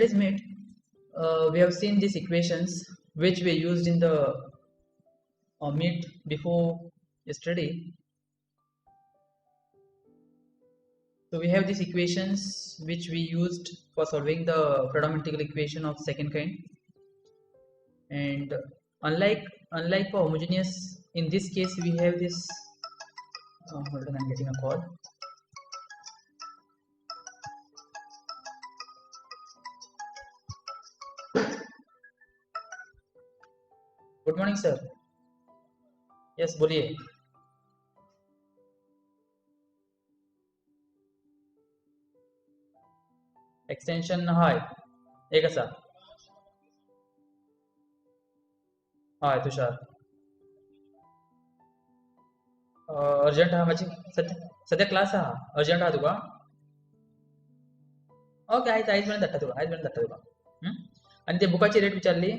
yesterday's meet, we have seen these equations which we used in the meet before yesterday. So we have these equations which we used for solving the Freedom integral equation of second kind. And unlike for homogeneous, in this case we have this. Hold on, I'm getting a call. Good morning sir. Yes बोलिए. Extension हाय एक असा हाय Tushar. Urgent आहा माझी सध्या class आहा. Urgent आहा तुका. Okay आयज मेरेन धाडटा तुका. आनी ते बुकाची रेट विचारली.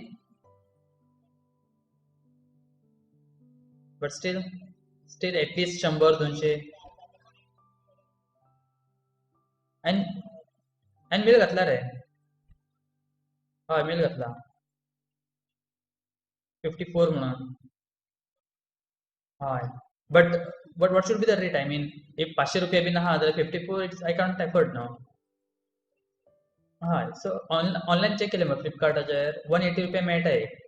बट स्टील एटलीस्ट 100-200 आणि मेल घातला रे. हय मेल घातला 54 म्हणून. हय but what should be the rate. I mean if 500 रुपया बीन आहा जाल्यार 54 आय कांट एफर्ड न्हू. हय सो ऑनलायन चेक केलें फ्लिपकार्टाचेर 180 रुपया मेळटा एक.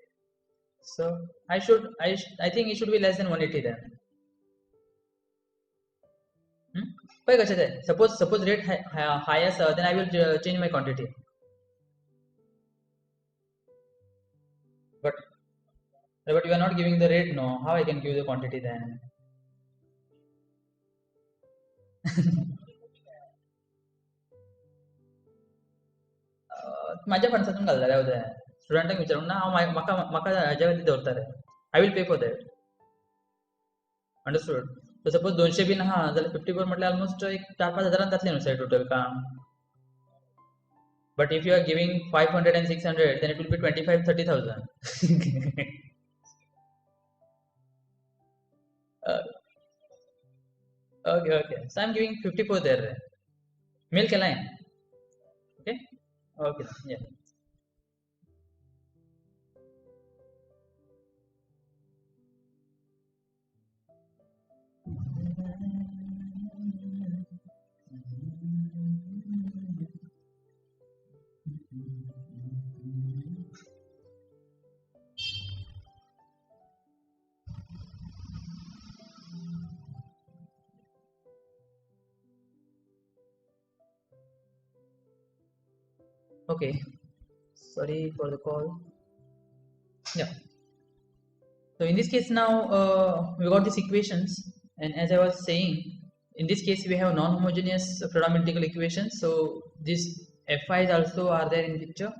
So I think it should be less than 180 then. पळय कशें तें. Suppose rate high आसा then I will change my quantity. But you are not giving the rate, no. How I can give the quantity then? माझ्या फंड्सातून घालता रे उदय. स्टुडंटांक विचारून ना हांव म्हाका हाज्या खातीर दवरता रे. I will pay for that. Understood. So suppose 200 बीन आहा जाल्यार 54 म्हटल्यार ऑलमोस्ट एक 4-5 हजारांक जातलें न्हू सर टोटल काम. But if you are giving 500 and 600 then it will be 25,000-30,000. Okay. So I'm giving 54 there. Mail केला है. Okay. Yeah. Okay, sorry for the call. Yeah. So in this case now we got these equations, and as I was saying, in this case we have non-homogeneous Freedom integral equations. So these Fi's also are there in picture.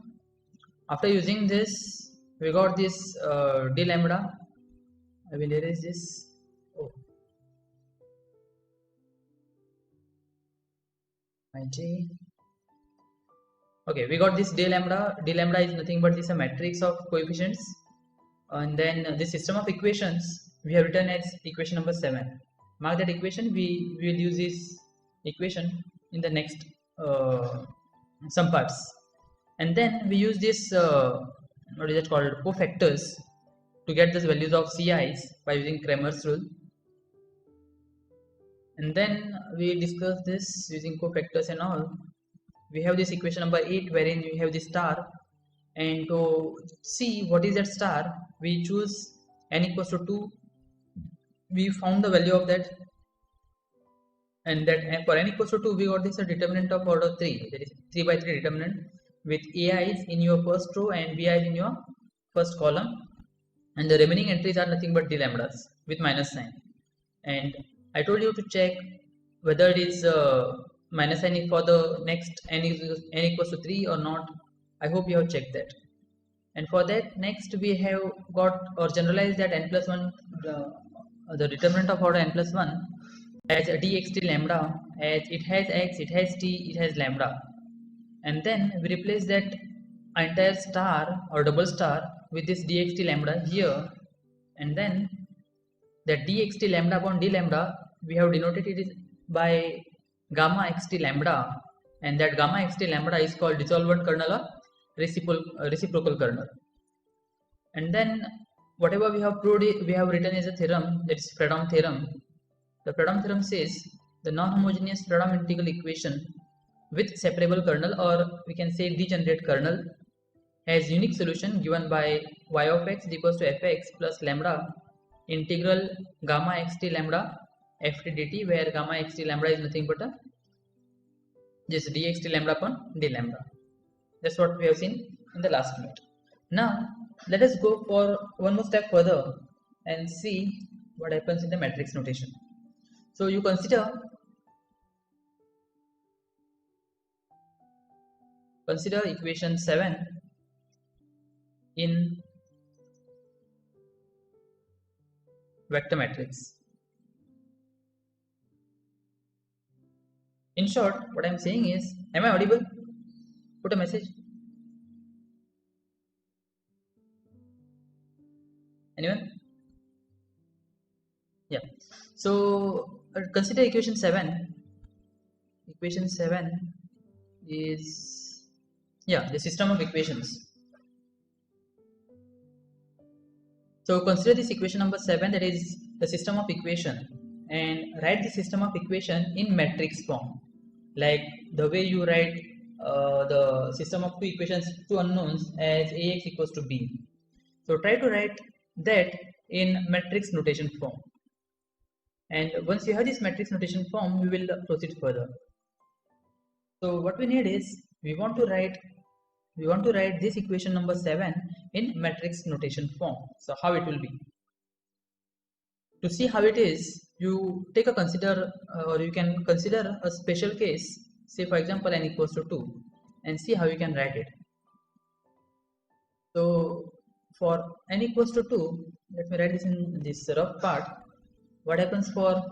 After using this, we got this d lambda. I will erase this. Oh, ij. Okay, we got this d lambda. D lambda is nothing but this a matrix of coefficients, and then this system of equations we have written as equation number 7. Mark that equation. We will use this equation in the next some parts, and then we use this what is it called, cofactors, to get the values of Ci's by using Cramer's rule. And then we discuss this using cofactors and all. We have this equation number 8 wherein we have the star, and to see what is that star we choose n equals to 2. We found the value of that, and that for n equals to 2 we got this a determinant of order 3, that is 3/3 determinant with ai's in your first row and bi's in your first column, and the remaining entries are nothing but d lambdas with minus sign. And I told you to check whether it is minus sign for the next n equals to 3 or not. I hope you have checked that. And for that, next we have got or generalized that n plus 1, the determinant of order n plus 1 as a dxt lambda, as it has x, it has t, it has lambda. And then we replace that entire star or double star with this dxt lambda here, and then that dxt lambda upon d lambda we have denoted it by gamma xt lambda, and that gamma xt lambda is called dissolvent kernel of reciprocal kernel. And then whatever we have proved, we have written as a theorem, that is Fredholm theorem. The Fredholm theorem says the non-homogeneous Fredholm integral equation with separable kernel, or we can say degenerate kernel, has unique solution given by y of x is equals to fx plus lambda integral gamma xt lambda ft dt, where gamma xt lambda is nothing but a just dxt lambda upon d lambda. That's what we have seen in the last unit. Now let us go for one more step further and see what happens in the matrix notation. So you consider equation 7 in vector matrix. In short, what I am saying is, am I audible? Put a message. Anyone? Yeah. So consider equation 7. Equation 7 is, yeah, the system of equations. So consider this equation number 7, that is the system of equation, and write the system of equation in matrix form, like the way you write the system of two equations, two unknowns, as ax equals to b. So try to write that in matrix notation form, and once you have this matrix notation form, we will proceed further. So what we need is, we want to write this equation number 7 in matrix notation form. So how it will be? To see how it is, you take a consider, or you can consider a special case, say for example n equals to 2, and see how you can write it. So for n equals to 2, let me write this in this rough part. What happens for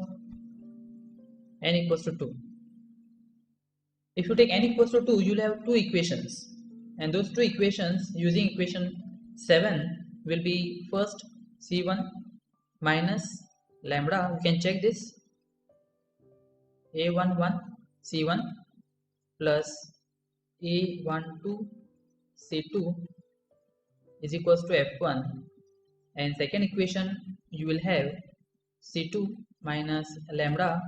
n equals to 2? If you take n equals to 2, you will have two equations, and those two equations using equation 7 will be first c1 minus lambda. You can check this, a11 c1 plus a12 c2 is equals to f1, and second equation you will have c2 minus lambda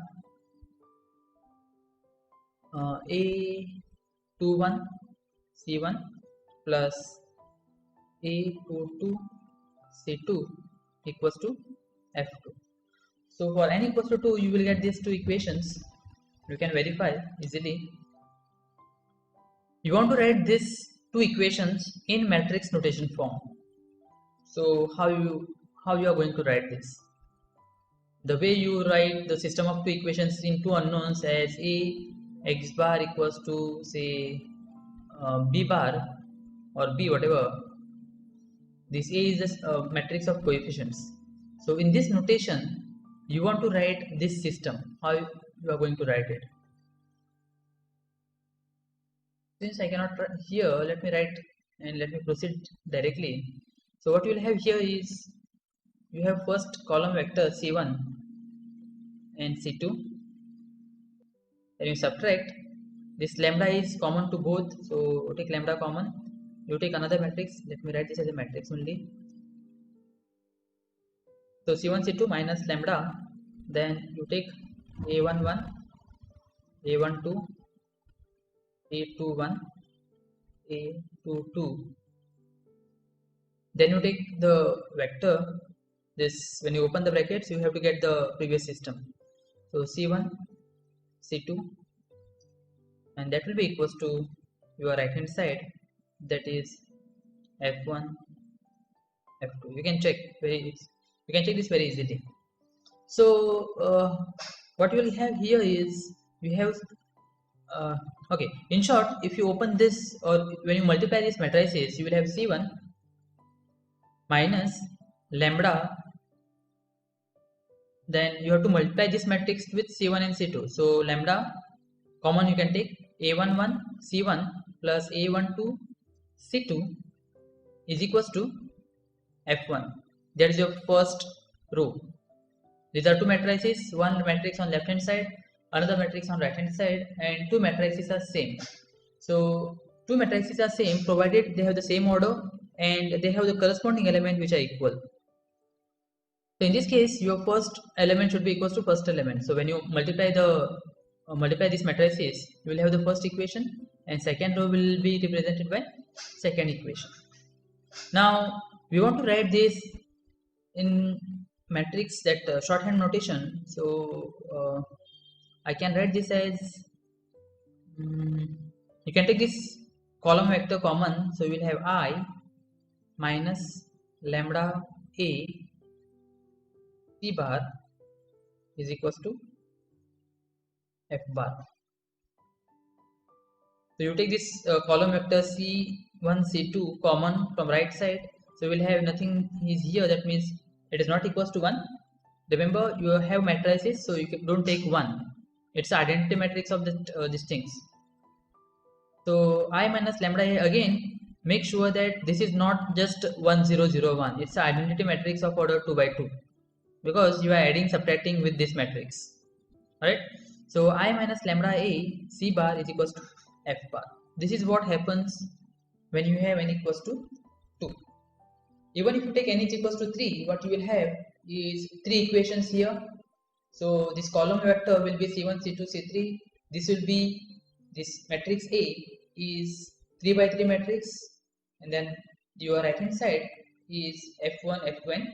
a21 c1 plus a22 c2 equals to f2. So for n equals to 2, you will get these two equations. You can verify easily. You want to write these two equations in matrix notation form. So how you are going to write this? The way you write the system of two equations in two unknowns as a x bar equals to say b bar or b whatever. This a is a matrix of coefficients. So in this notation, you want to write this system. How you are going to write it? Since I cannot write here, let me write and let me proceed directly. So what you will have here is, you have first column vector c1 and c2, then you subtract. This lambda is common to both, so take lambda common. You take another matrix. Let me write this as a matrix only. So c1 c2 minus lambda, then you take a11 a12 a21 a22, then you take the vector. This, when you open the brackets, you have to get the previous system. So c1 c2, and that will be equals to your right hand side, that is f1 f2. You can check this very easily. So what you will have here is, you have okay, in short, if you open this, or when you multiply these matrices, you will have c1 minus lambda, then you have to multiply this matrix with c1 and c2. So lambda common you can take, a11 c1 plus a12 c2 is equals to f1. That is your first row. These are two matrices, one matrix on left hand side, another matrix on right hand side, and two matrices are same. So two matrices are same provided they have the same order and they have the corresponding element which are equal. So in this case, your first element should be equals to first element. So when you multiply these matrices, you will have the first equation, and second row will be represented by second equation. Now we want to write this in matrix that shorthand notation. So I can write this as you can take this column vector common. So we will have I minus lambda a C bar is equals to F bar. So you take this column vector C1, C2 common from right side. So we'll have nothing is here. That means it is not equals to 1. Remember, you have matrices, so don't take 1. It's identity matrix of these things. So I minus lambda a, again, make sure that this is not just 1 0 0 1. It's an identity matrix of order 2 by 2, because you are adding subtracting with this matrix. Alright, so I minus lambda a C bar is equals to F bar. This is what happens when you have n equals to 2. Even if you take n is equals to 3, what you will have is 3 equations here. So this column vector will be C1, C2, C3. This will be this matrix A is 3 by 3 matrix, and then your right hand side is F1, F2 and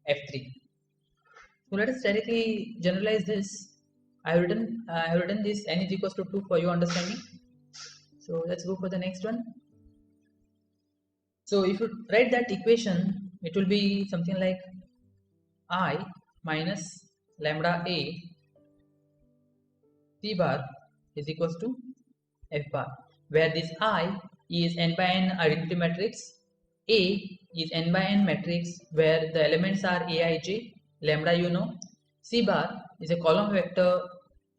F3. So let us directly generalize this. I have written this n is equals to 2 for your understanding. So let's go for the next one. So if you write that equation, it will be something like I minus lambda a C bar is equals to F bar, where this I is n by n identity matrix, A is n by n matrix where the elements are aij, lambda you know, C bar is a column vector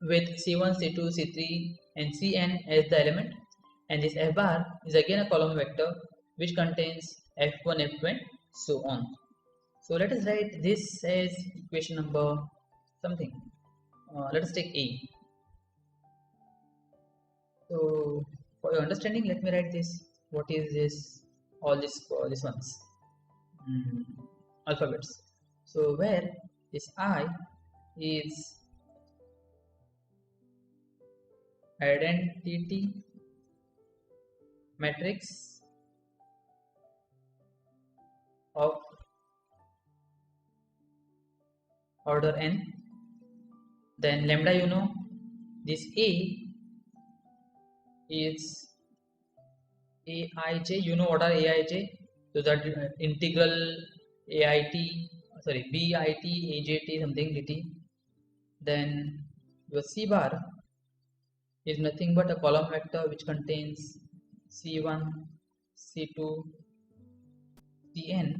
with C1, C2, C3 and Cn as the element, and this F bar is again a column vector which contains F1, F2 and so on. So let us write this as equation number something. Let us take A. So for your understanding, let me write this. What is this? All this ones alphabets. So where this I is identity matrix of order n, then lambda you know, this A is aij, you know what are aij, so that integral ait, sorry, bit ajt something dt, then your C bar is nothing but a column vector which contains C1, C2, Cn,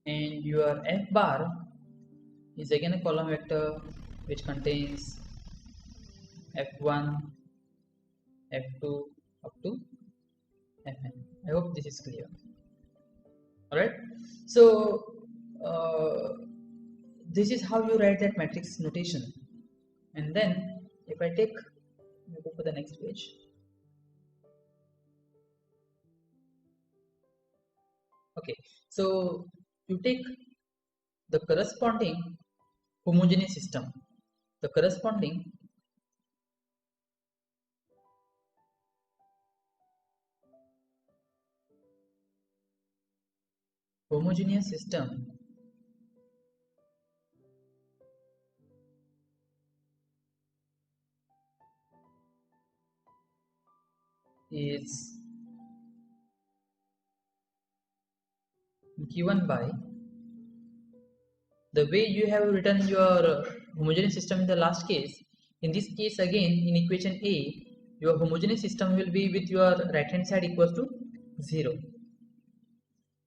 and your F bar is again a column vector which contains F1, F2 up to Fn. I hope this is clear. Alright, so this is how you write that matrix notation. And then if I take, let me go for the next page. Okay, so you take the corresponding homogeneous system, the corresponding homogeneous system is given by the way you have written your homogeneous system in the last case. In this case again, in equation A, your homogeneous system will be with your right hand side equals to 0.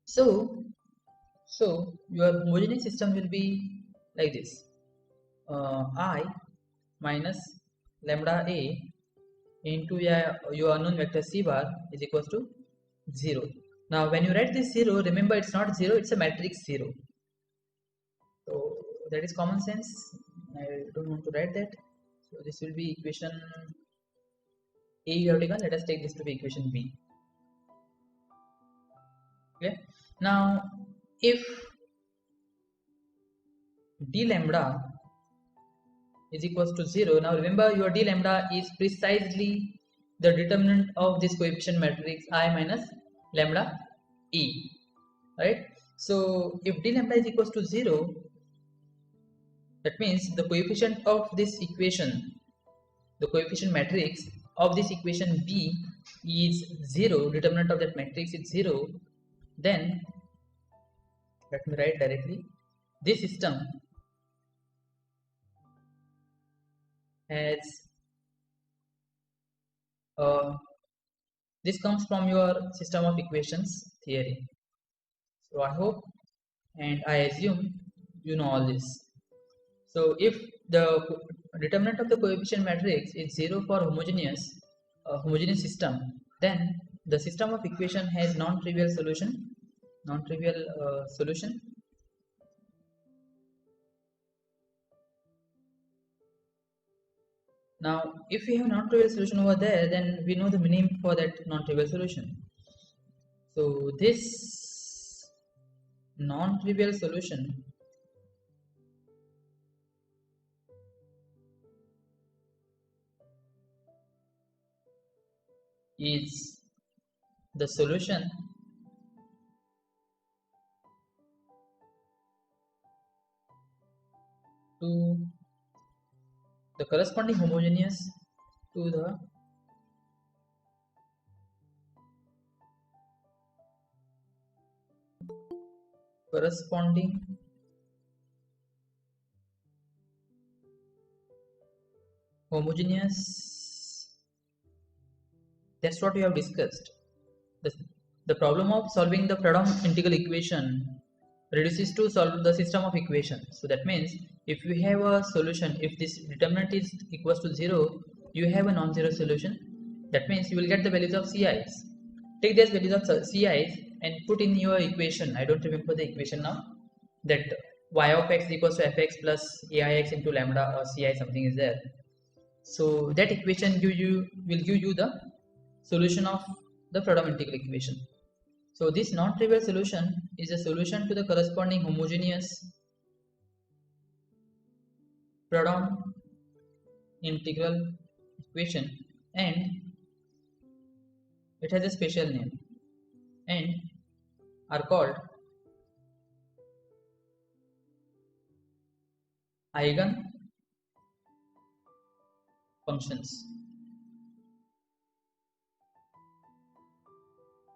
So your homogeneous system will be like this. I minus lambda a into your unknown vector C bar is equals to 0. Now when you write this 0, remember it's not 0, it's a matrix 0. So that is common sense. I don't want to write that. So this will be equation A you have taken, let us take this to be equation B. Okay. Now, if d lambda is equals to 0, now remember your d lambda is precisely the determinant of this coefficient matrix I minus lambda E, right? So if d lambda is equals to 0, that means the coefficient of this equation, the coefficient matrix of this equation B is 0, determinant of that matrix is 0, then let me write directly, this system has this comes from your system of equations theory. So I hope and I assume you know all this. So if the determinant of the coefficient matrix is 0 for homogeneous system, then the system of equation has non-trivial solution. Now, if we have non-trivial solution over there, then we know the meaning for that non-trivial solution. So this non-trivial solution is the solution to the corresponding homogeneous to the corresponding homogeneous. That's what we have discussed. The problem of solving the Pradom integral equation reduces to solve the system of equations. So that means if you have a solution, if this determinant is equals to 0, you have a non-zero solution. That means you will get the values of Ci's. Take these values of Ci's and put in your equation. I don't remember the equation now. That y of x equals to fx plus aix into lambda or Ci something is there. So that equation will give you the solution of the Pradom integral equation. So this non-trivial solution is a solution to the corresponding homogeneous Pradom integral equation, and it has a special name and are called eigen functions,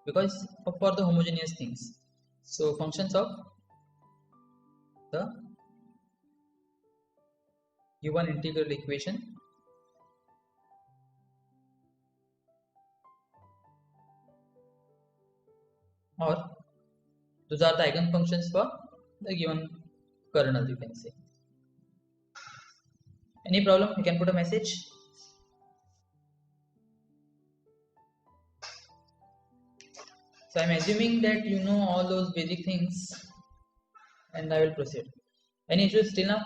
because for the homogeneous things. So functions of the given integral equation or those are the eigen functions for the given kernel, you can say. Any problem? You can put a message. So I'm assuming that you know all those basic things and I will proceed. Any issues still now?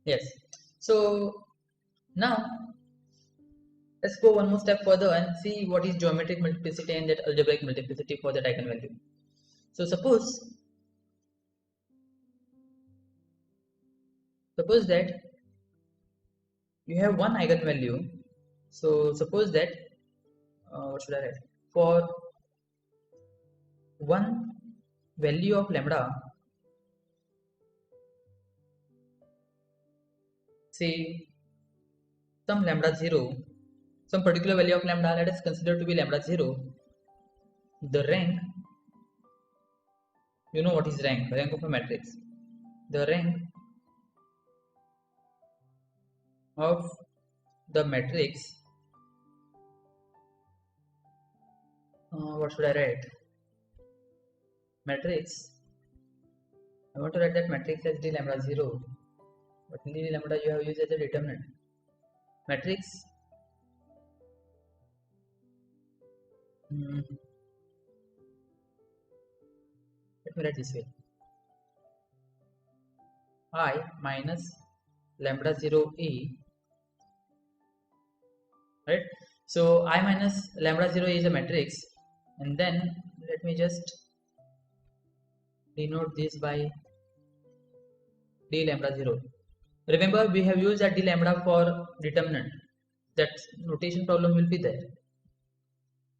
Yes. So now let's go one more step further and see what is geometric multiplicity and that algebraic multiplicity for that eigenvalue. So suppose that you have one eigenvalue. So suppose that what should I write? For one value of lambda, say some lambda 0, some particular value of lambda, let us consider to be lambda 0, the rank, you know what is rank of a matrix, the rank of the matrix, what should I write? Matrix, I want to write that matrix as d lambda 0, but in d lambda you have used as a determinant. Matrix let me write this way. I minus lambda 0 a, right? So I minus lambda 0 is a matrix, and then let me just denote this by d lambda 0. Remember, we have used that d lambda for determinant. That notation problem will be there.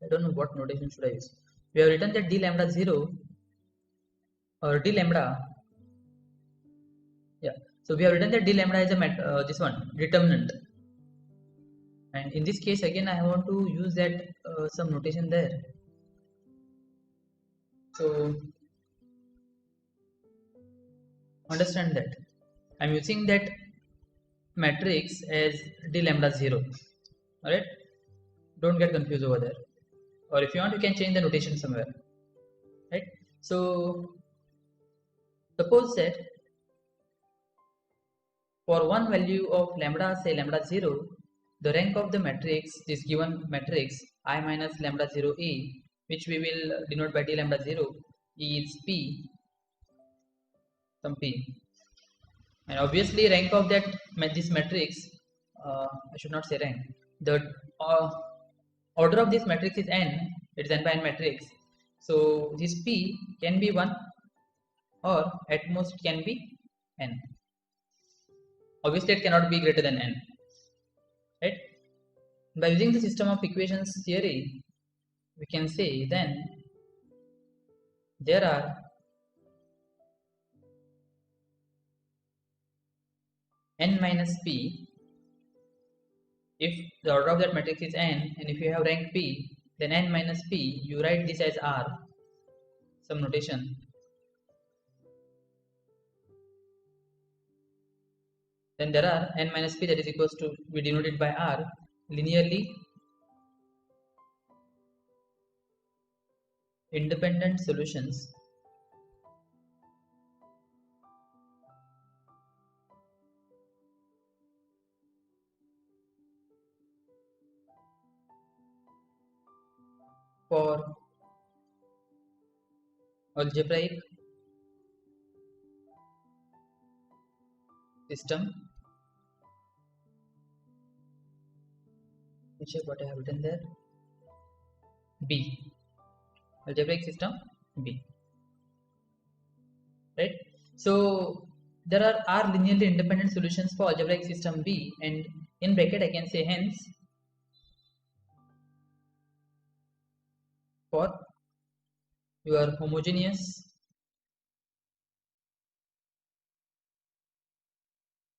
I don't know what notation should I use. We have written that d lambda 0 or d lambda, yeah. So we have written that d lambda is a this one determinant, and in this case again I want to use that some notation there. So understand that I'm using that matrix as d lambda 0. All right, don't get confused over there, or if you want you can change the notation somewhere, right? So suppose that for one value of lambda, say lambda 0, the rank of the matrix, this given matrix I minus lambda 0 a, which we will denote by d lambda 0, is p, some p, and obviously rank of that this matrix, I should not say rank, the order of this matrix is n, it is n by n matrix. So this p can be 1 or at most can be n. Obviously it cannot be greater than n, right? By using the system of equations theory, we can say then there are n minus p if the order of that matrix is n, and if you have rank p, then n minus p, you write this as r, some notation. Then there are n minus p that is equals to, we denote it by r, linearly independent solutions for algebraic system, which is what I have written there, B, algebraic system B, right? So there are r linearly independent solutions for algebraic system B, and in bracket I can say hence for your homogeneous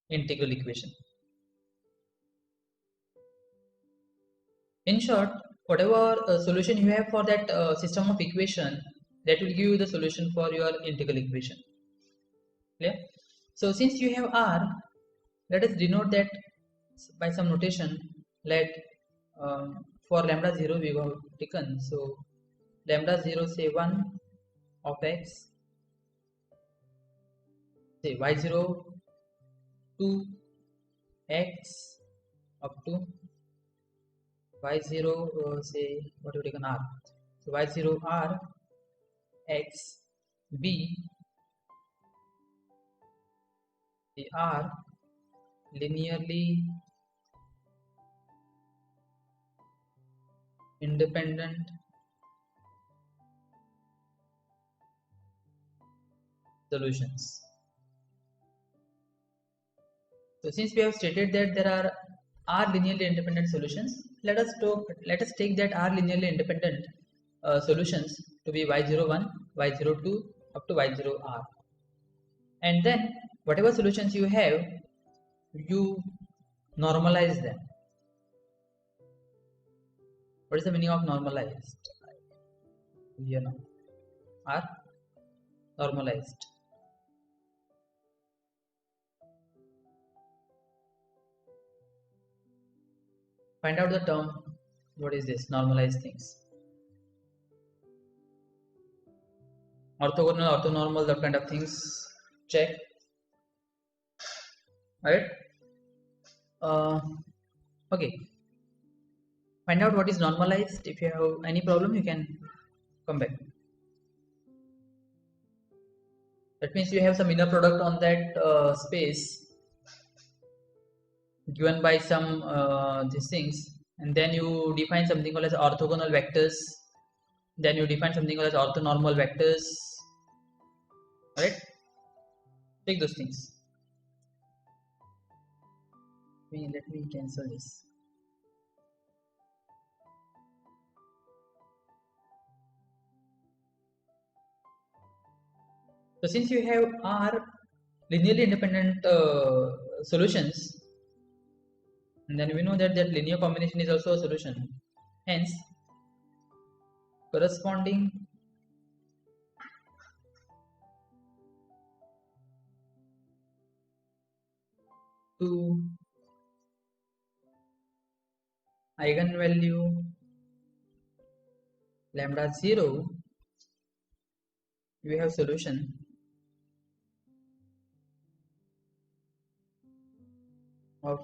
integral equation. In short, whatever solution you have for that system of equation, that will give you the solution for your integral equation. Clear? So since you have r, let us denote that by some notation. Let for lambda 0 we have taken, so lambda 0 say 1 of x, say y0 2 x up to y0 say what you taken r, so y0 r x b, the r linearly independent solutions. So since we have stated that there are r linearly independent solutions, let us take that r linearly independent solutions to be y01, y02 up to y0r, and then whatever solutions you have, you normalize them. What is the meaning of normalized? Here now are normalized. Find out the term. What is this normalized things? Orthogonal, orthonormal, that kind of things. Check. Alright. Okay. Find out what is normalized. If you have any problem, you can come back. That means you have some inner product on that space given by some these things, and then you define something called as orthogonal vectors, then you define something called as orthonormal vectors, right? Take those things. Let me cancel this. So since you have R linearly independent solutions, and then we know that linear combination is also a solution. Hence, corresponding to eigenvalue lambda 0, we have solution of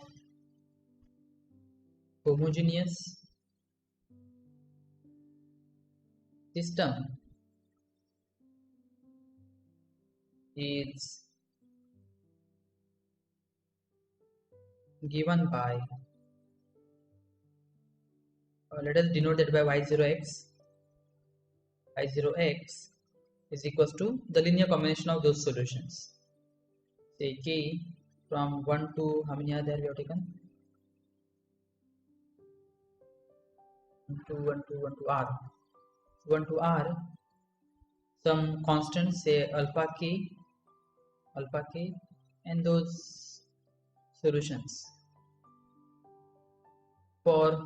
homogeneous system is given by, let us denote that by y0x. y0x is equals to the linear combination of those solutions. Say k from 1 to, how many are there we have taken? 1 to r. 1 to r, some constants, say alpha k, and those solutions for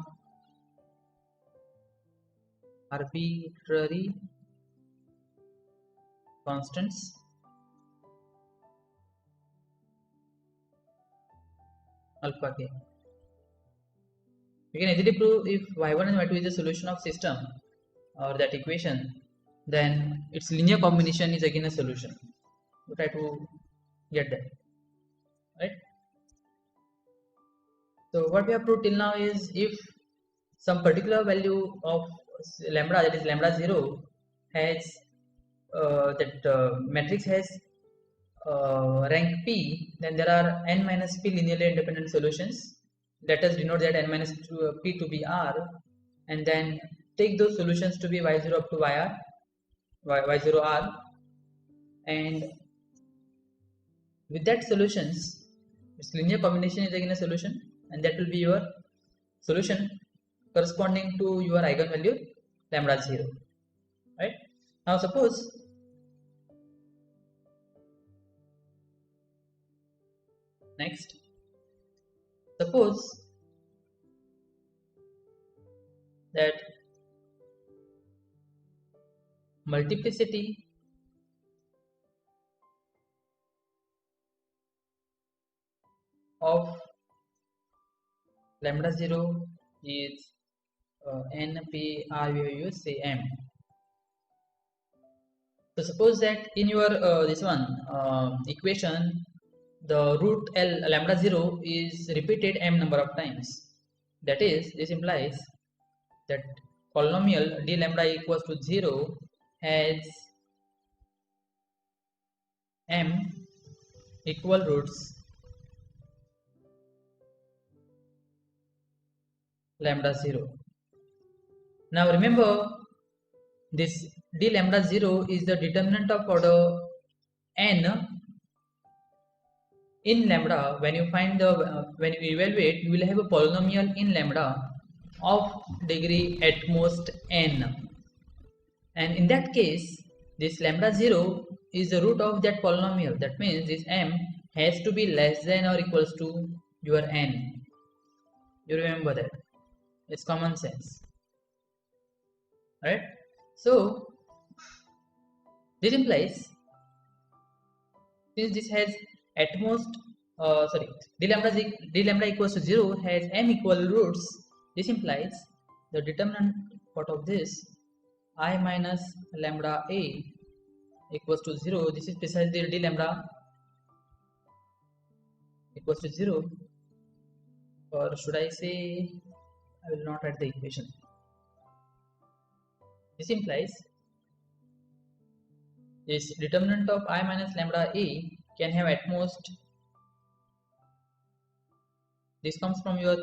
arbitrary constants alpha k. We can easily prove if y1 and y2 is a solution of system or that equation, then its linear combination is again a solution. We try to get that, right? So what we have proved till now is if some particular value of lambda, that is lambda 0, has matrix has rank p, then there are n minus p linearly independent solutions. Let us denote that n minus p to be r, and then take those solutions to be y0 up to y0r, and with that solutions, its linear combination is again a solution, and that will be your solution corresponding to your eigenvalue lambda 0, right? Now suppose that multiplicity of lambda 0 is n p r, we have used say m. So suppose that in your this one equation, the root L lambda 0 is repeated m number of times. That is, this implies that polynomial d lambda equals to 0 has m equal roots lambda 0. Now remember, this d lambda 0 is the determinant of order n in lambda. When you find the when you evaluate, you will have a polynomial in lambda of degree at most n, and in that case this lambda 0 is the root of that polynomial. That means this m has to be less than or equals to your n. You remember that, it's common sense, right? So this implies, since this has at most d lambda equals to 0 has m equal roots, this implies the determinant part of this I minus lambda a equals to 0. This is precisely d lambda equals to 0, or should I say, I will not write the equation. This implies this determinant of I minus lambda A can have at most, this comes from your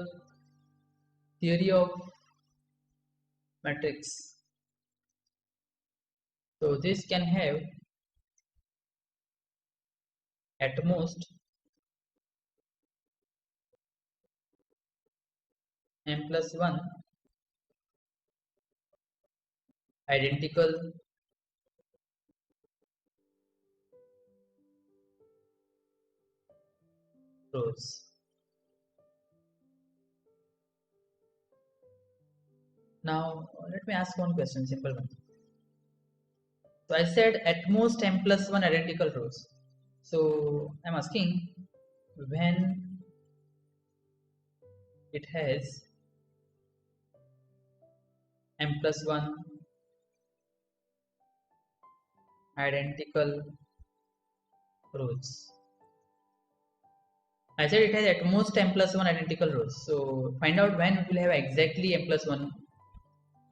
theory of matrix. So this can have at most m plus 1 identical rows. Now let me ask one question, simple one. So I said at most m plus 1 identical rows. So I'm asking when it has m plus 1 identical rows. I said it has at most m plus 1 identical rows. So find out when it will have exactly m plus 1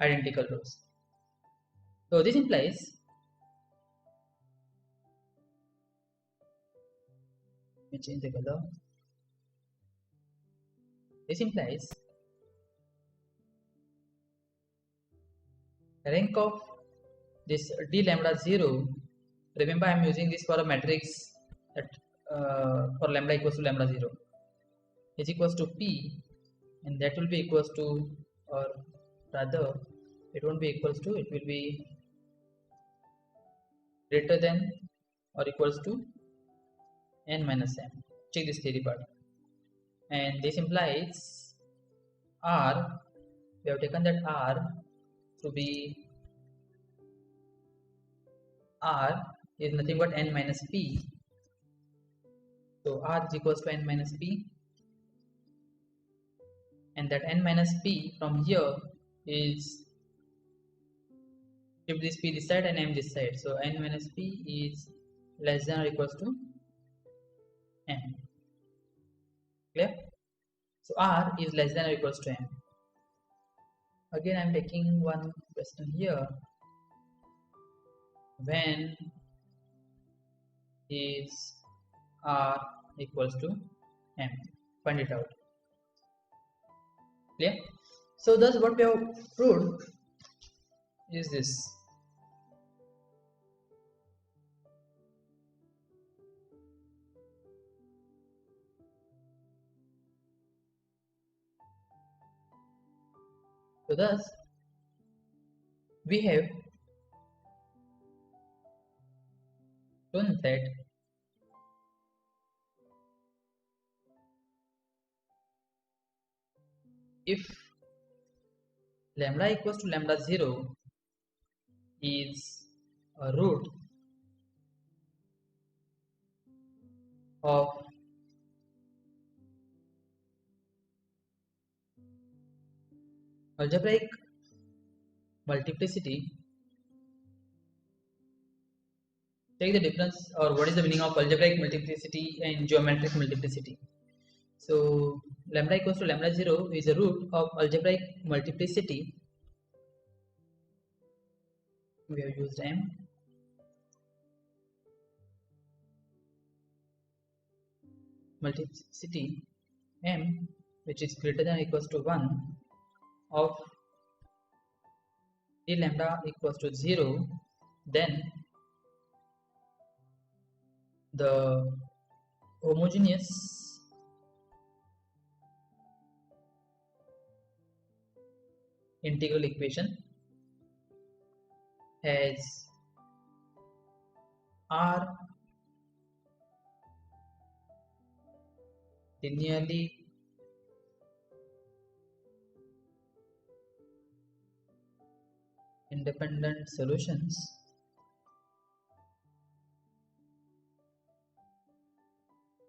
identical rows. So this implies let me change the color. This implies rank of this d lambda 0. Remember, I am using this for a matrix that for lambda equals to lambda 0 is equals to p, and that will be equals to, or rather it won't be equals to, it will be greater than or equals to n minus m. Check this theory part, and this implies r, we have taken that r to be, r is nothing but n minus p. So r is equals to n minus p, and that n minus p from here is, if this p this side and m this side, so n minus p is less than or equals to m. Clear? So r is less than or equals to m. Again, I am taking one question here. When is r equals to m? Find it out. Clear? So thus what we have proved is this. So thus we have shown that if lambda equals to lambda 0 is a root of algebraic multiplicity. Take the difference, or what is the meaning of algebraic multiplicity and geometric multiplicity. So lambda equals to lambda 0 is a root of algebraic multiplicity. We have used m. Multiplicity m, which is greater than or equals to 1 of d lambda equals to 0, then the homogeneous integral equation has r linearly independent solutions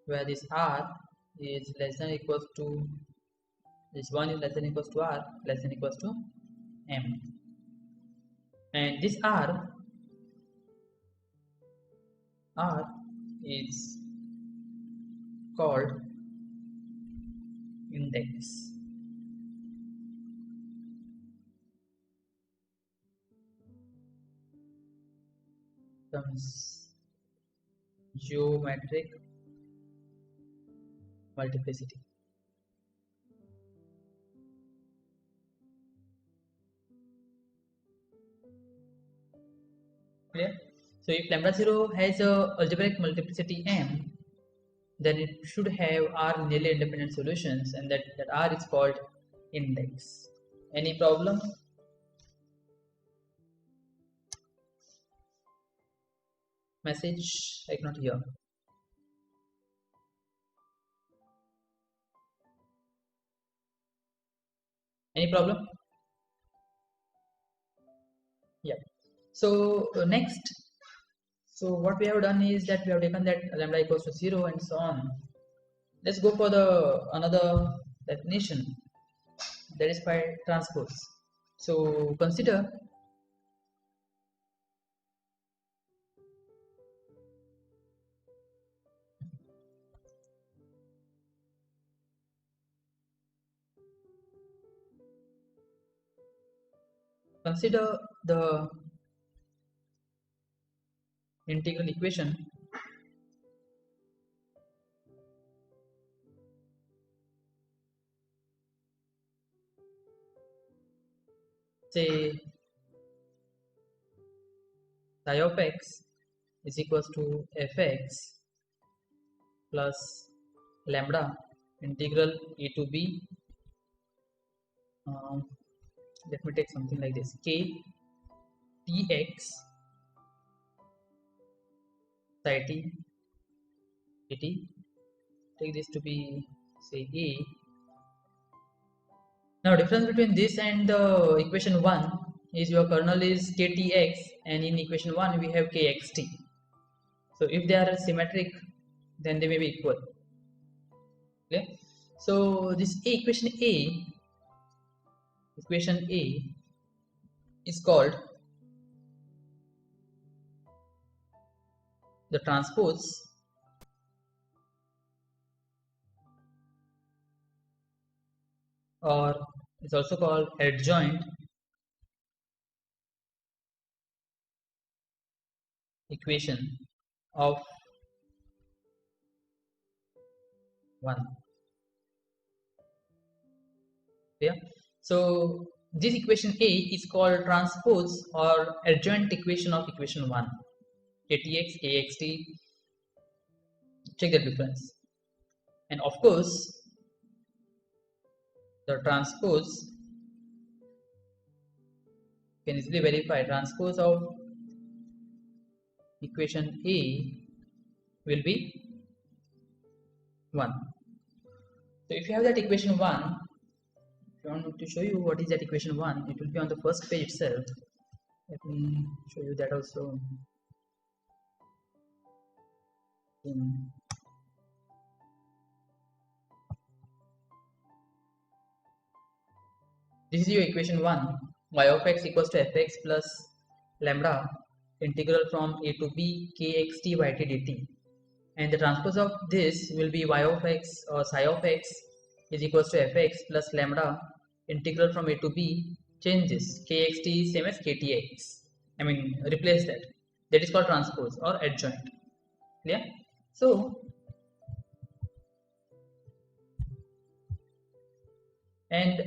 where this r is less than or equals to, this 1 is less than or equals to r, less than or equals to m, and this r is called index. becomes geometric multiplicity. Clear? So if lambda 0 has a algebraic multiplicity m, then it should have R nearly independent solutions, and that R is called index. Any problem? Message I cannot hear. Any problem? Yeah. So next, so what we have done is that we have taken that lambda equals to 0 and so on. Let's go for the another definition, that is by transpose. So consider the integral equation say psi of x is equals to fx plus lambda integral a to b, let me take something like this, k tx psi t dt, take this to be say a. Now difference between this and the equation 1 is your kernel is ktx, and in equation 1 we have kxt. So if they are symmetric, then they may be equal. Okay? So this equation A is called the transpose or it's also called adjoint equation of 1. Yeah. So this equation A is called transpose or adjoint equation of equation 1. ktx, kxt, check the difference. And of course the transpose can easily verify transpose of equation A will be 1. So if you have that equation 1, if you want me to show you what is that equation 1, it will be on the first page itself. Let me show you that also. This is your equation 1, y of x equals to fx plus lambda integral from a to b kxt yt dt, and the transpose of this will be y of x or psi of x is equals to fx plus lambda integral from a to b, change this kxt same as ktx, I mean replace that, that is called transpose or adjoint. Clear? So and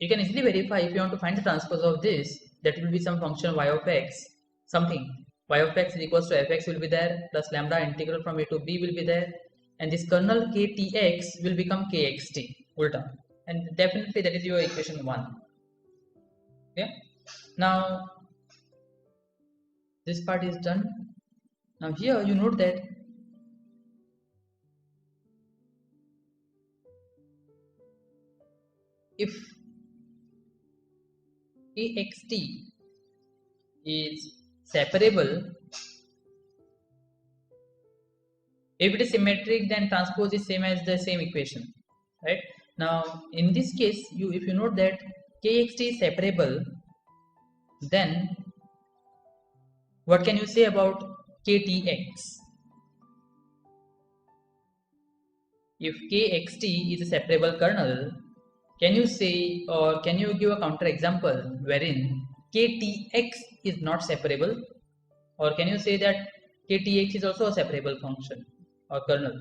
you can easily verify if you want to find the transpose of this, that will be some function y of x something, y of x is equals to fx will be there plus lambda integral from a to b will be there, and this kernel ktx will become kxt ulta, and definitely that is your equation 1. Okay, now this part is done. Now here you note that if kxt is separable, if it is symmetric, then transpose is same as the same equation, right? Now in this case, if you note that kxt is separable, then what can you say about ktx? If kxt is a separable kernel, can you say, or can you give a counter example wherein ktx is not separable? Or can you say that ktx is also a separable function or kernel?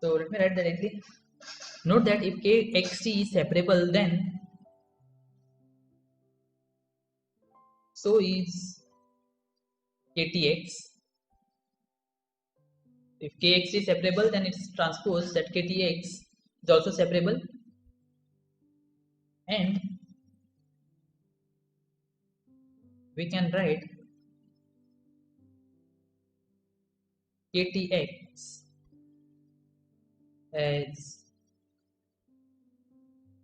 So let me write directly. Note that if kxt is separable, then so is ktx. If kxt is separable, then it's transpose that ktx is also separable, and we can write ktx as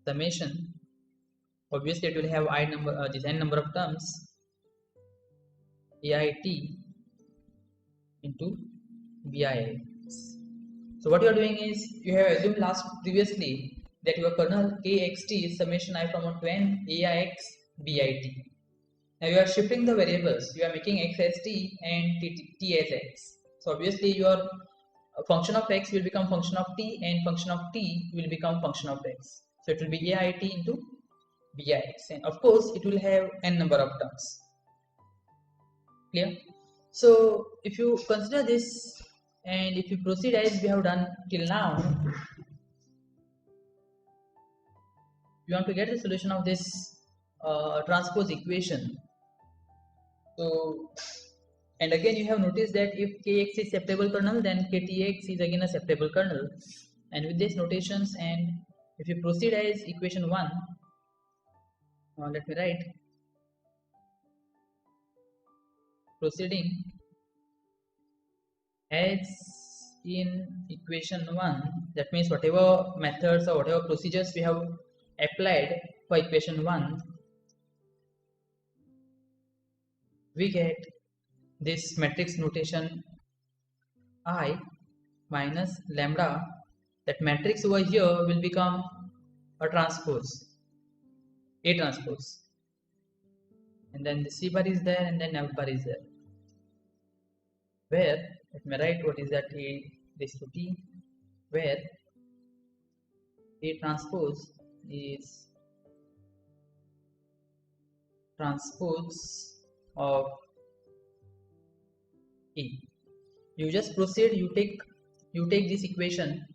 summation. Obviously, it will have I number, this n number of terms, ait into bix. So what you are doing is you have assumed previously that your kernel kxt is summation I from 1 to n aix bit. Now you are shifting the variables. You are making x as t and t as x. So obviously your function of x will become function of t, and function of t will become function of x. So it will be ait into bix, and of course it will have n number of terms. Clear? So if you consider this and if you proceed as we have done till now, you want to get the solution of this transpose equation. So, and again you have noticed that if kx is separable kernel, then ktx is again a separable kernel, and with these notations, and if you proceed as equation 1, let me write proceeding as in equation 1, that means whatever methods or whatever procedures we have applied for equation 1, we get this matrix notation I minus lambda. That matrix over here will become a transpose, A transpose, and then the C bar is there, and then F bar is there, where let me write what is that A raised to T, where A transpose is transpose of A. You just proceed, you take this equation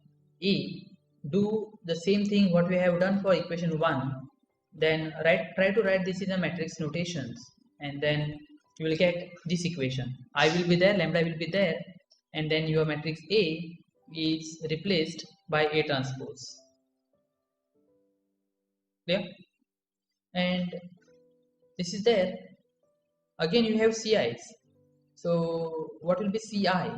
A, do the same thing what we have done for equation 1, then try to write this in a matrix notations, and then you will get this equation. I will be there, lambda will be there, and then your matrix A is replaced by A transpose. Clear? And this is there. Again you have CIs. So what will be CI?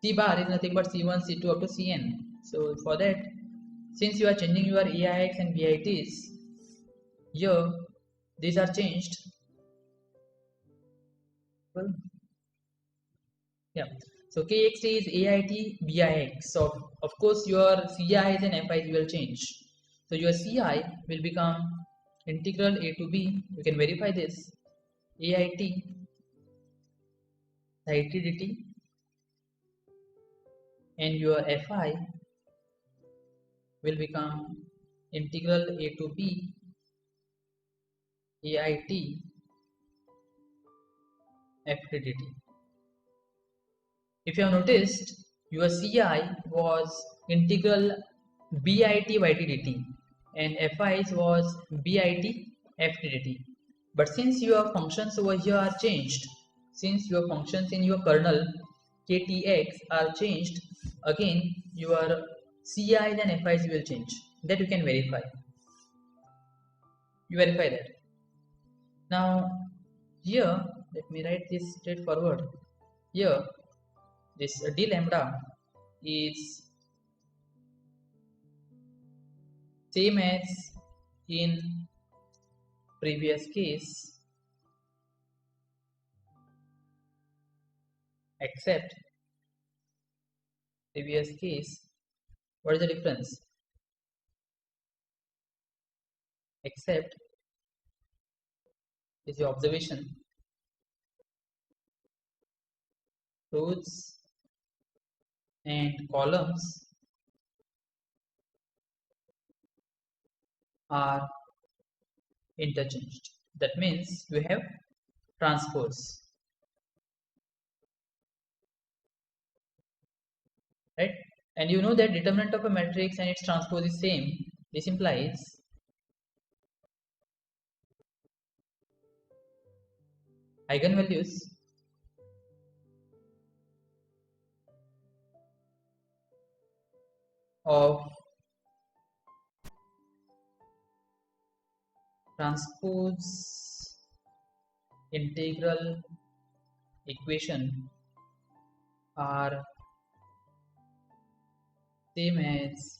C bar is nothing but C1, C2 up to Cn. So for that, since you are changing your AIX and BITs, here these are changed. Well, yeah. So KXT is AIT BIX. So of course your CIs and FIs will change. So your CI will become integral A to B. You can verify this. AIT IT dt, and your Fi will become integral A to B AIT Ft dt. If you have noticed, your CI was integral BIT YT dt, and Fi's was BIT Ft dt. But since your functions over here are changed, since your functions in your kernel ktx are changed, again your CIs and FIs will change. That you can verify. You verify that. Now here, let me write this straightforward. Here, this d lambda is same as in previous case, except previous case, what is the difference? Except is the observation, rows and columns are interchanged. That means we have transpose, right? And you know that determinant of a matrix and its transpose is same. This implies eigenvalues of transpose integral equation are same as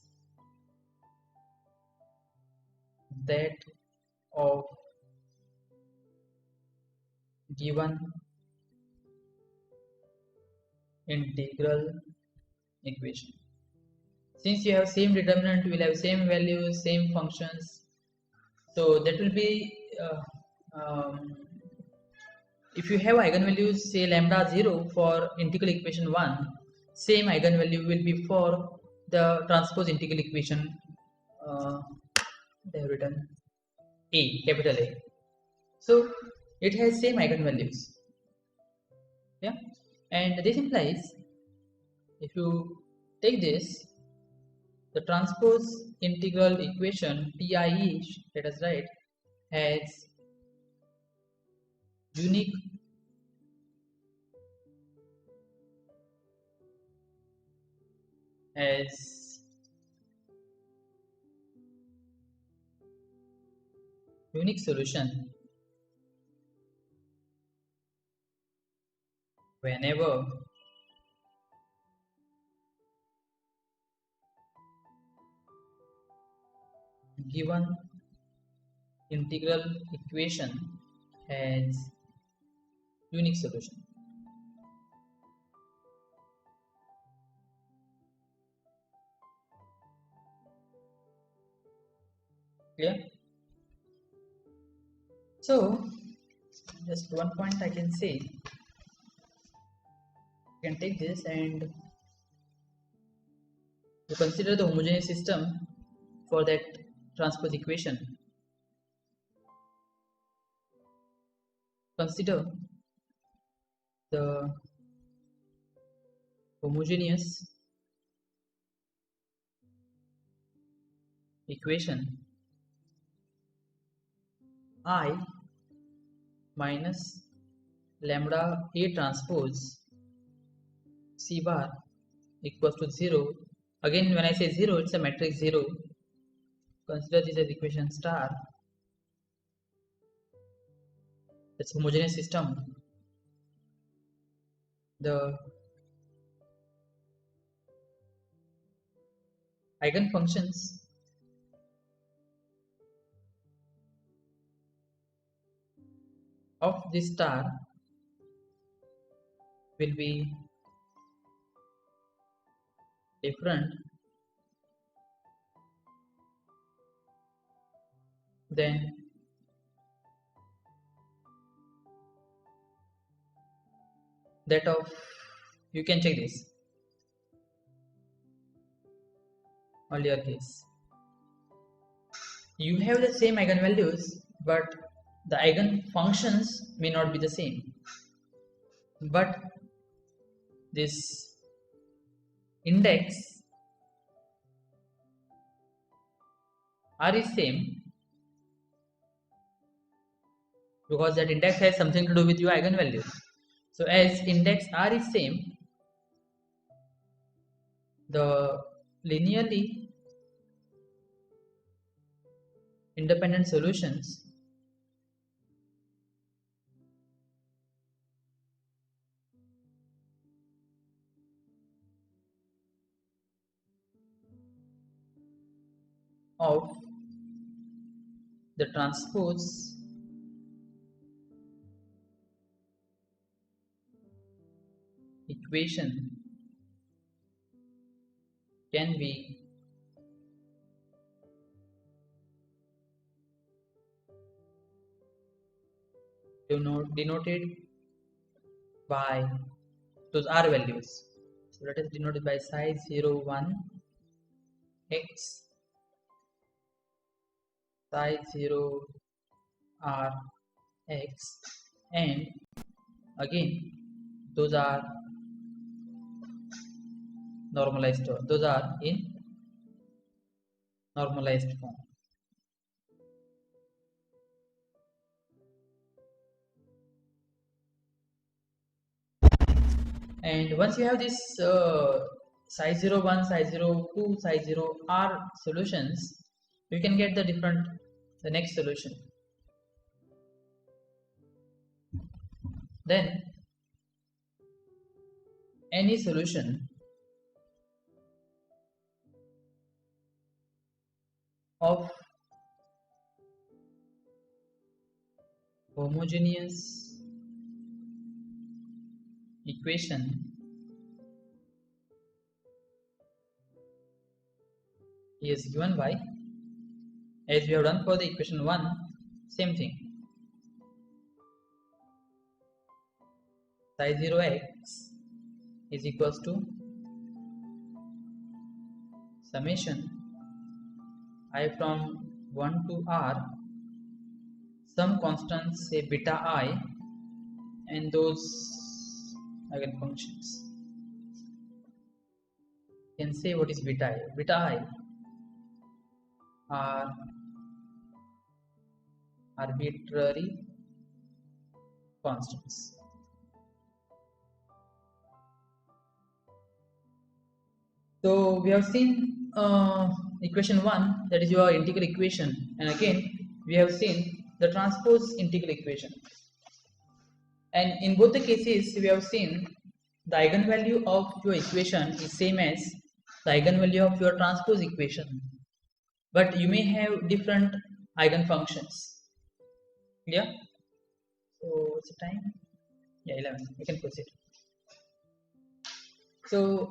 that of given integral equation. Since you have same determinant, you will have same values, same functions. So that will be if you have eigenvalues say lambda 0 for integral equation 1, same eigenvalue will be for the transpose integral equation they have written A, capital A. So it has same eigenvalues. Yeah, and this implies if you take this, the transpose integral equation TIE, let us write, has unique solution whenever given integral equation has unique solution. Clear? So just one point I can say, you can take this and you consider the homogeneous system for that transpose equation. Consider the homogeneous equation I minus lambda A transpose C bar equals to 0. Again, when I say 0, it's a matrix 0. Consider this as equation star. It's homogeneous system. The eigenfunctions of this star will be different than that of, you can check this earlier case. You have the same eigenvalues, but the eigenfunctions may not be the same. But this index R is same because that index has something to do with your eigenvalue. So as index R is same, the linearly independent solutions of the transpose equation can be denoted by those R values. So let us denote it by psi 0 1 x, psi 0 r x, and again those are normalized, those are in normalized form. And once you have this size 01, size 02, size 0r solutions, you can get the next solution. Then any solution of homogeneous equation is given by, as we have done for the equation 1, same thing, psi 0x is equals to summation I from 1 to r, some constants say beta I, and those eigenfunctions. You can say what is beta I. Beta I are arbitrary constants. So we have seen equation 1, that is your integral equation, and again we have seen the transpose integral equation, and in both the cases we have seen the eigenvalue of your equation is same as the eigenvalue of your transpose equation, but you may have different eigenfunctions. Yeah, so what's the time? Yeah, 11. We can proceed. So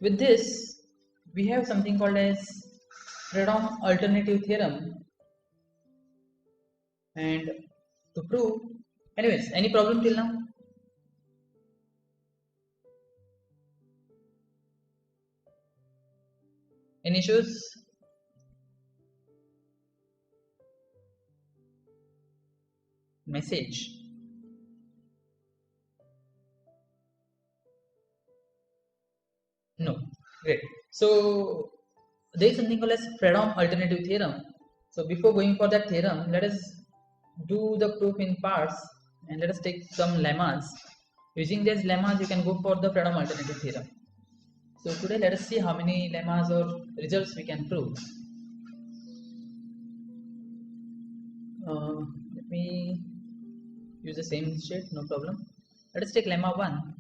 with this we have something called as Fredholm alternative theorem, and to prove, anyways, any problem till now? Any issues? Message. No. Great. So there is something called as Fredholm alternative theorem. So before going for that theorem, let us do the proof in parts, and let us take some lemmas. Using these lemmas, you can go for the Fredholm alternative theorem. So today let us see how many lemmas or results we can prove. Let me use the same sheet, no problem. Let us take lemma 1.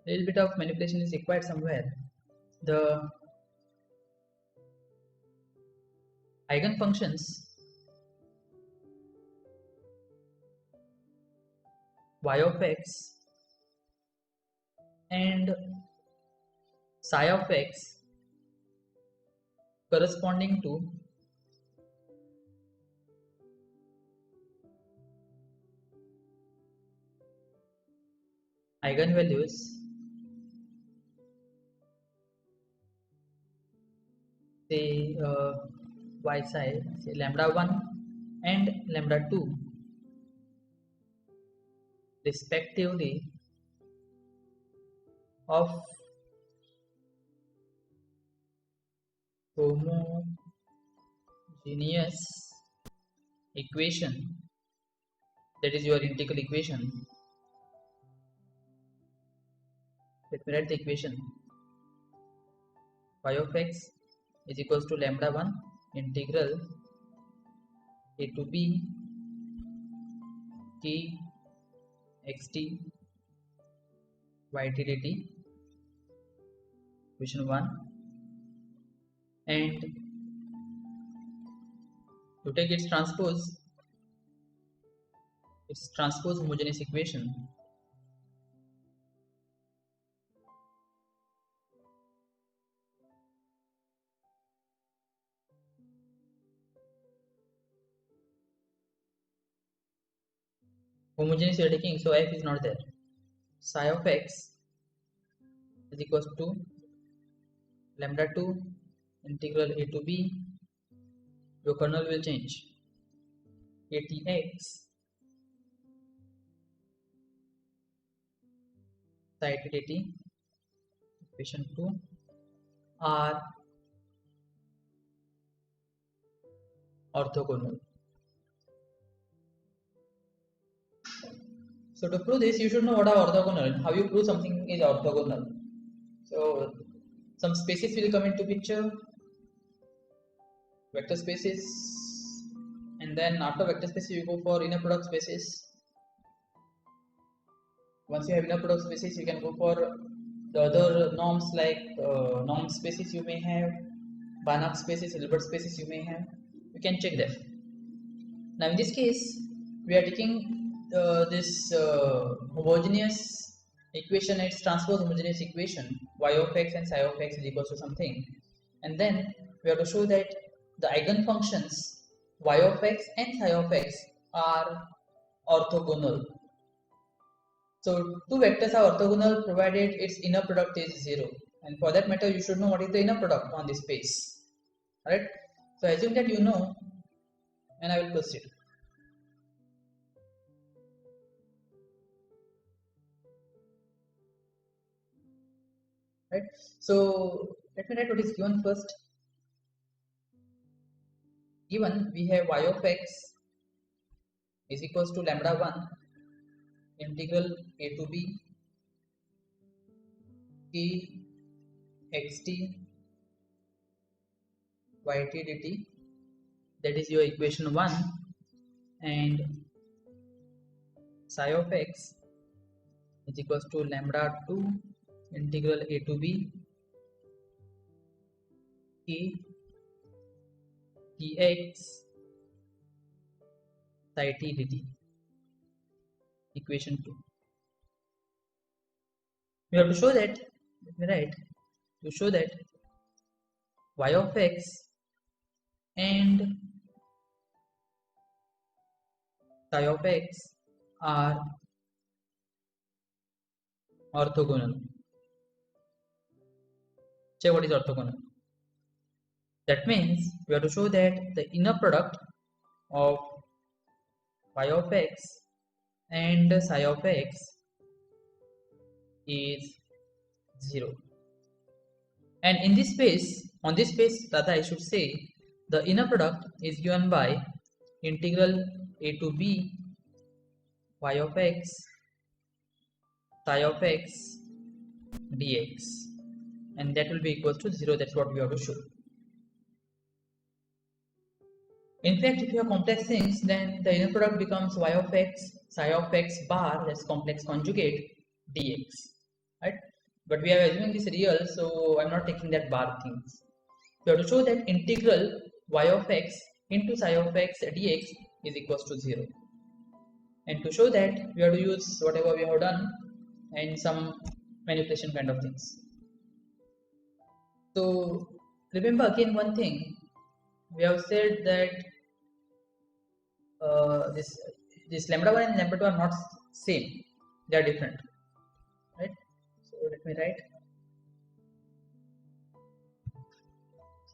A little bit of manipulation is required somewhere. The eigenfunctions y of x and psi of x corresponding to eigenvalues say y psi, say lambda 1 and lambda 2 respectively of homogeneous equation, that is your integral equation. Let me write the equation. Y of x is equals to lambda 1 integral a to b t xt yt dt, equation 1, and to take its transpose homogeneous equation. Homogeneous you are taking, so f is not there. Psi of x is equals to lambda 2 integral a to b, your kernel will change, atx side dt, equation 2 are orthogonal. So to prove this, you should know what are orthogonal and how you prove something is orthogonal. So some spaces will come into picture, vector spaces, and then after vector spaces you go for inner product spaces. Once you have inner product spaces, you can go for the other norms like norm spaces you may have, Banach spaces, Hilbert spaces you may have. You can check them. Now in this case, we are taking this homogeneous equation, its transpose homogeneous equation, y of x and psi of x is equal to something, and then we have to show that the eigenfunctions y of x and psi of x are orthogonal. So two vectors are orthogonal provided its inner product is 0, and for that matter you should know what is the inner product on this space. Alright, so assume that you know, and I will proceed. Right, so let me write what is given first. Given we have y of x is equals to lambda 1 integral a to b t xt yt dt, that is your equation 1, and psi of x is equals to lambda 2 integral a to b t tx psi t dt, equation 2. We have to show that, let me write, to show that y of x and psi of x are orthogonal. Check what is orthogonal. That means we have to show that the inner product of y of x and psi of x is 0. And in this space, on this space rather I should say, the inner product is given by integral a to b y of x psi of x dx, and that will be equal to 0. That's what we have to show. In fact, if you have complex things, then the inner product becomes y of x psi of x bar, that's complex conjugate dx, right? But we are assuming this real, so I'm not taking that bar things. We have to show that integral y of x into psi of x dx is equals to 0. And to show that, we have to use whatever we have done and some manipulation kind of things. So remember again one thing, we have said that this lambda 1 and lambda 2 are not same, they are different, right? So let me write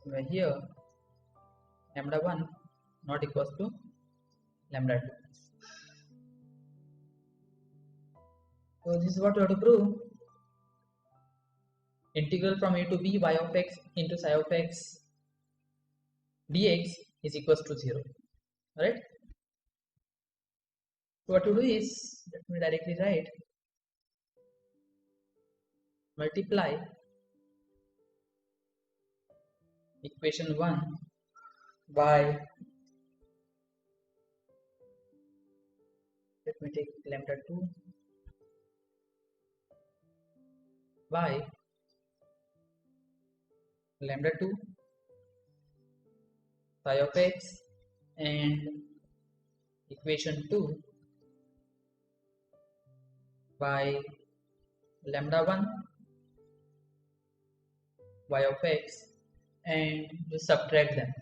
somewhere here, lambda 1 not equals to lambda 2. So this is what we have to prove. Integral from a to b y of x into psi of x dx is equals to 0. Alright? So what to do is, let me directly write, multiply equation 1 by, let me take lambda 2 by lambda 2 psi of x and equation 2 by lambda 1 y of x, and you subtract them.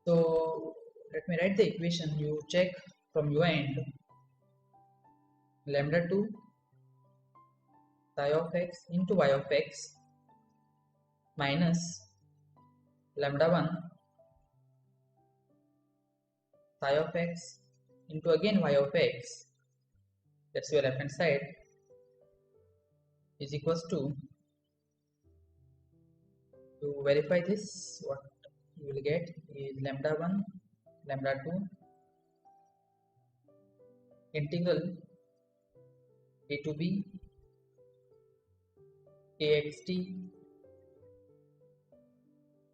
So let me write the equation, you check from your end. Lambda 2 psi of x into y of x minus lambda 1 psi of x into again y of x, that's your left hand side, is equals to verify this, what you will get is lambda 1 lambda 2 integral a to b axt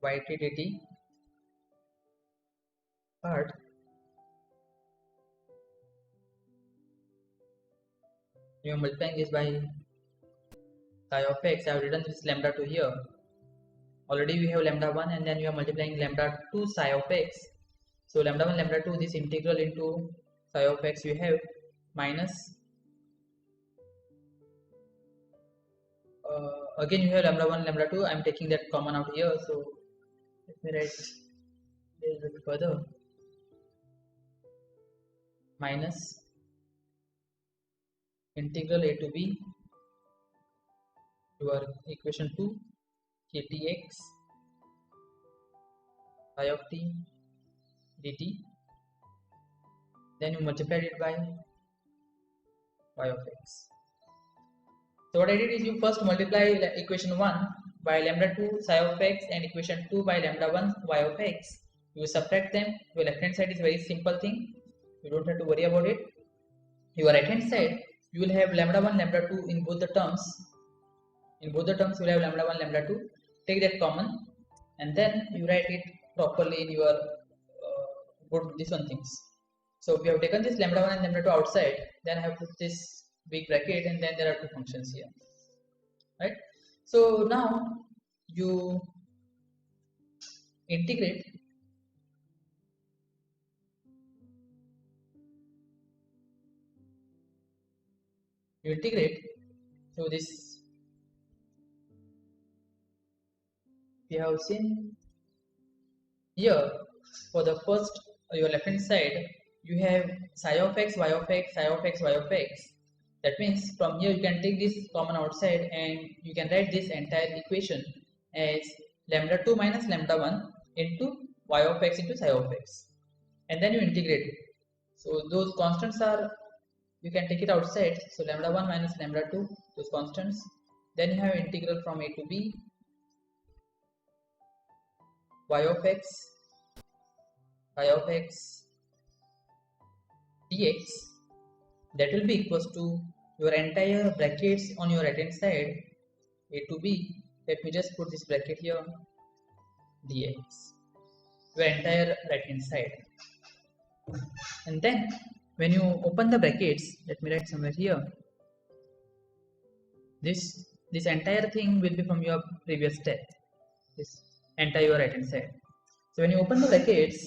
yt dt part you are multiplying this by psi of x. I have written this lambda 2 here. Already we have lambda 1 and then you are multiplying lambda 2 psi of x. So lambda 1 lambda 2, this integral into psi of x you have minus again you have lambda 1 lambda 2. I am taking that common out here, so let me write a little bit further, minus integral a to b your equation 2 ktx psi of t dt, then you multiplied it by y of x. So what I did is you first multiply equation 1 by lambda 2 psi of x and equation 2 by lambda 1 y of x. You subtract them. Your left hand side is very simple thing, you don't have to worry about it. Your right hand side you will have lambda 1 lambda 2 in both the terms. In both the terms you will have lambda 1 lambda 2. Take that common and then you write it properly in your put this one things. So we have taken this lambda 1 and lambda 2 outside, then I have put this big bracket and then there are two functions here, right? So now you integrate so this we have seen here. For the first your left hand side you have psi of x y of x psi of x y of x. That means from here you can take this common outside and you can write this entire equation as lambda 2 minus lambda 1 into y of x into psi of x, and then you integrate it. So those constants are, you can take it outside, so lambda 1 minus lambda 2, those constants, then you have integral from a to b y of x dx, that will be equals to your entire brackets on your right hand side a to b. Let me just put this bracket here, dx, your entire right hand side. And then when you open the brackets, let me write somewhere here, this entire thing will be from your previous step, this entire right hand side. So when you open the brackets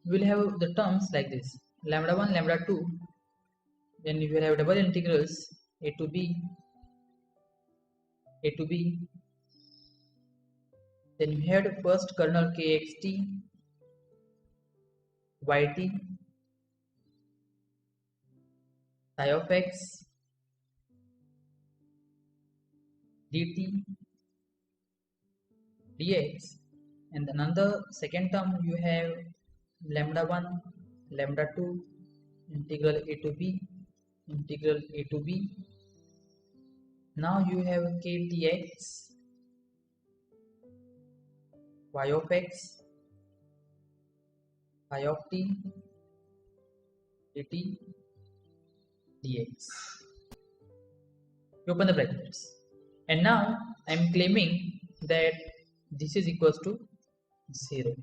you will have the terms like this, lambda 1 lambda 2, then you will have double integrals a to b, then you have the first kernel kxt yt psi of x dt dx, and another second term you have lambda 1 lambda 2 integral a to b. Now you have ktx y of x psi of t dt dx. You open the brackets and now I am claiming that this is equals to 0.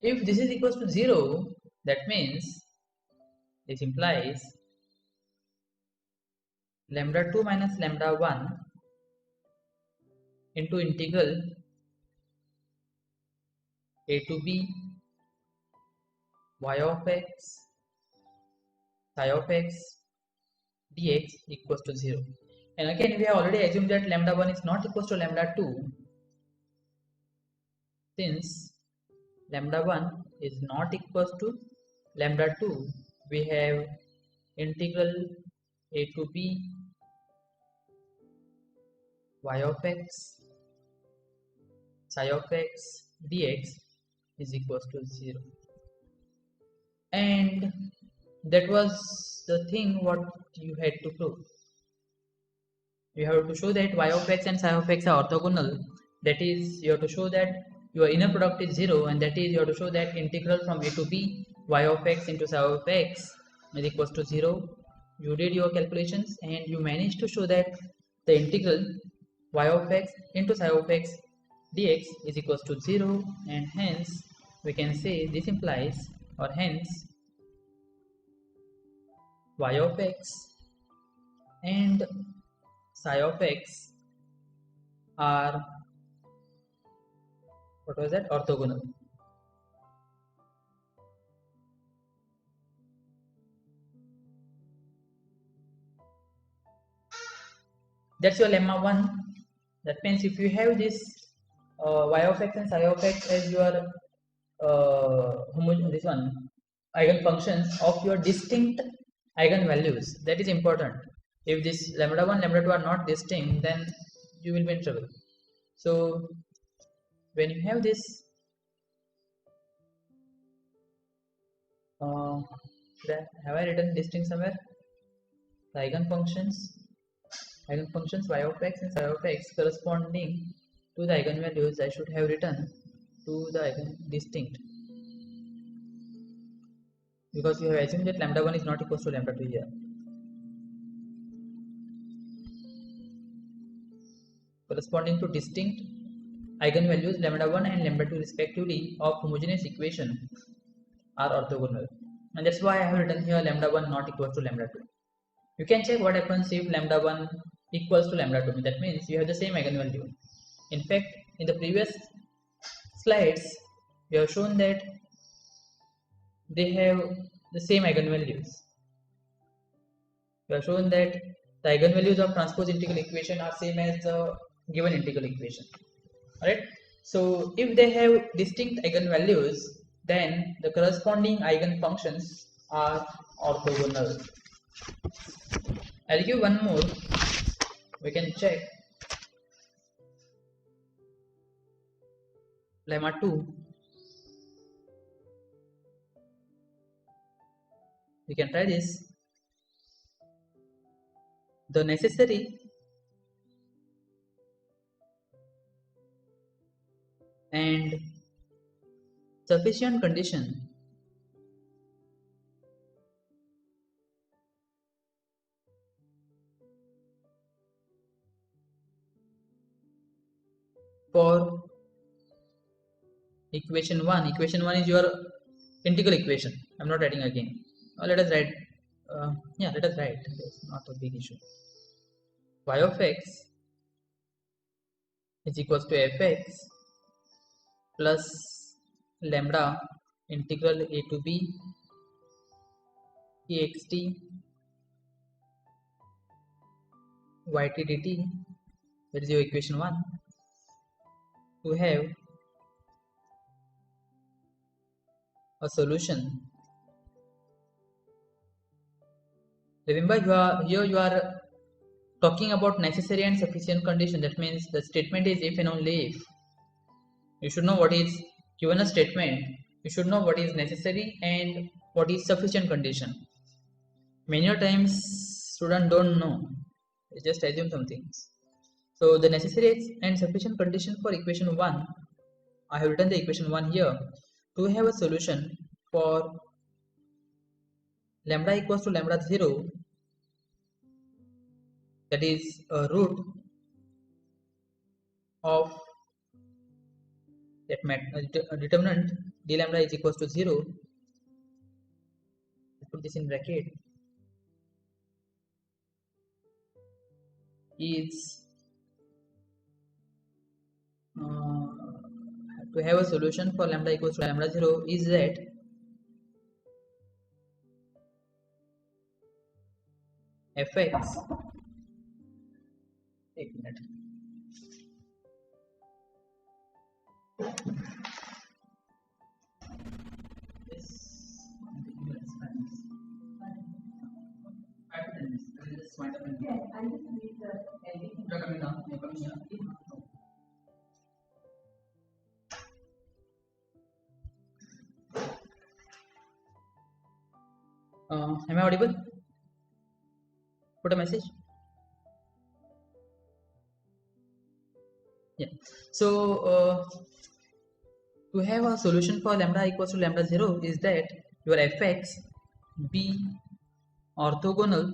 If this is equals to 0, that means this implies lambda 2 minus lambda 1 into integral a to b y of x psi of x dx equals to 0. And again we have already assumed that lambda 1 is not equals to lambda 2, since lambda 1 is not equals to lambda 2, we have integral a to b y of x psi of x dx is equals to 0. And that was the thing what you had to prove. You have to show that y of x and psi of x are orthogonal. That is, you have to show that your inner product is 0, and that is, you have to show that integral from a to b y of x into psi of x is equals to 0. You did your calculations and you managed to show that the integral y of x into psi of x dx is equals to 0, and hence we can say this implies, or hence y of x and psi of x are, what was that, orthogonal. That's your lemma 1. That means if you have this y of x and psi of x as your this one eigenfunctions of your distinct eigenvalues, that is important. If this lambda 1 lambda 2 are not distinct, then you will be in trouble. So when you have this have I written distinct somewhere? The eigenfunctions y of x and psi of x corresponding to the eigenvalues, I should have written to the eigen distinct, because you have assumed that lambda 1 is not equals to lambda 2 here. Corresponding to distinct eigenvalues lambda 1 and lambda 2 respectively of homogeneous equation are orthogonal, and that's why I have written here lambda 1 not equals to lambda 2. You can check what happens if lambda 1 equals to lambda 2. That means you have the same eigenvalue. In fact, in the previous slides we have shown that they have the same eigenvalues. We have shown that the eigenvalues of transpose integral equation are same as the given integral equation. Alright, so if they have distinct eigenvalues, then the corresponding eigenfunctions are orthogonal. I'll give one more, we can check. Lemma 2, we can try this. The necessary and sufficient condition for equation 1. Equation 1 is your integral equation. I'm not writing again. Let us write. Let us write. It's not a big issue. Y of x is equals to fx plus lambda integral a to b ext yt dt. That is your equation 1. To have a solution. Remember, you are talking about necessary and sufficient condition. That means the statement is if and only if. You should know what is, given a statement, you should know what is necessary and what is sufficient condition. Many times students don't know, they just assume some things. So the necessary and sufficient condition for equation 1, I have written the equation 1 here. To have a solution for lambda equals to lambda 0, that is a root of that determinant d lambda is equals to 0. Put this in bracket, is to have a solution for lambda equals to lambda 0 is that fx, एक minute, Just wind up and you're coming down. You're coming here. Am I audible? Put a message. Yeah. So to have a solution for lambda equals to lambda 0 is that your fx be orthogonal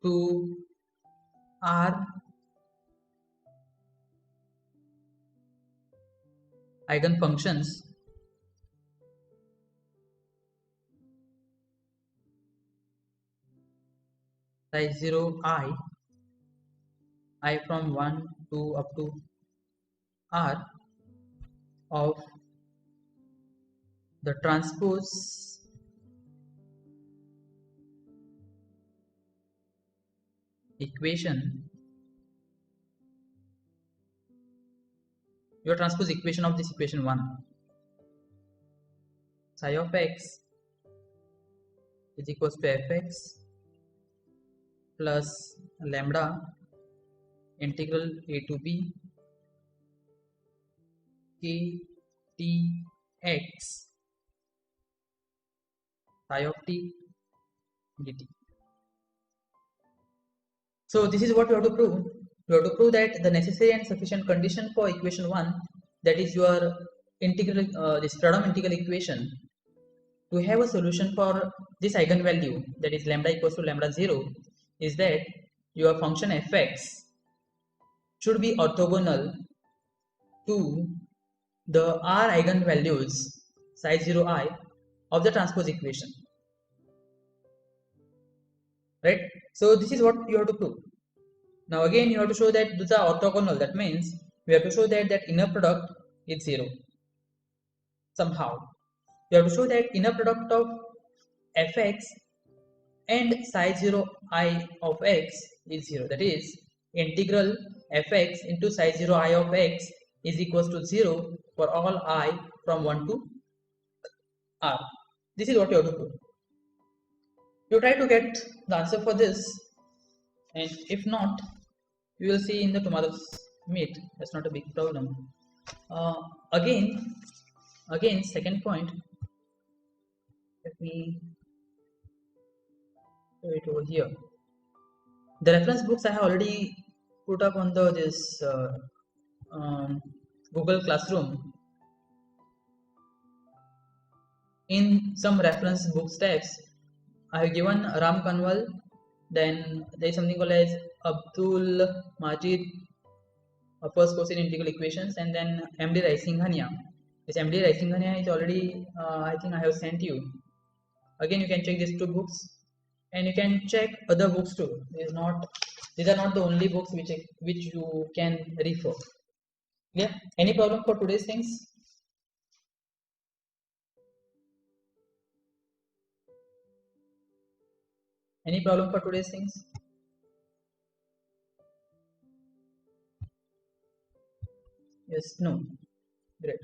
to R eigenfunctions size 0 I from 1 to up to R of the transpose equation, your transpose equation of this equation 1, psi of x is equals to fx plus lambda integral a to b k t x psi of t dt. So this is what you have to prove. You have to prove that the necessary and sufficient condition for equation 1, that is your integral, this Freedom integral equation, to have a solution for this eigenvalue, that is lambda equals to lambda 0, is that your function fx should be orthogonal to the R eigenvalues size 0 I of the transpose equation. Right? So this is what you have to prove. Now again you have to show that these are orthogonal. That means we have to show that inner product is 0 somehow. You have to show that inner product of fx and size 0 I of x is 0. That is integral fx into size 0 I of x is equals to 0 for all I from 1 to R. This is what you have to prove. You try to get the answer for this, and if not, you will see in the tomorrow's meet. That's not a big problem. Again, second point. Let me do it over here. The reference books I have already put up on the Google Classroom. In some reference books tabs, I have given Ram Kanwal. Then there is something called as Abdul Majid, first course in integral equations, and then MD Raisinghania. This MD Raisinghania is already, I think I have sent you. Again, you can check these two books, and you can check other books too. These are not the only books which you can refer. Yeah. Any problem for today's things? Any problem for today's things? Yes, no. Great.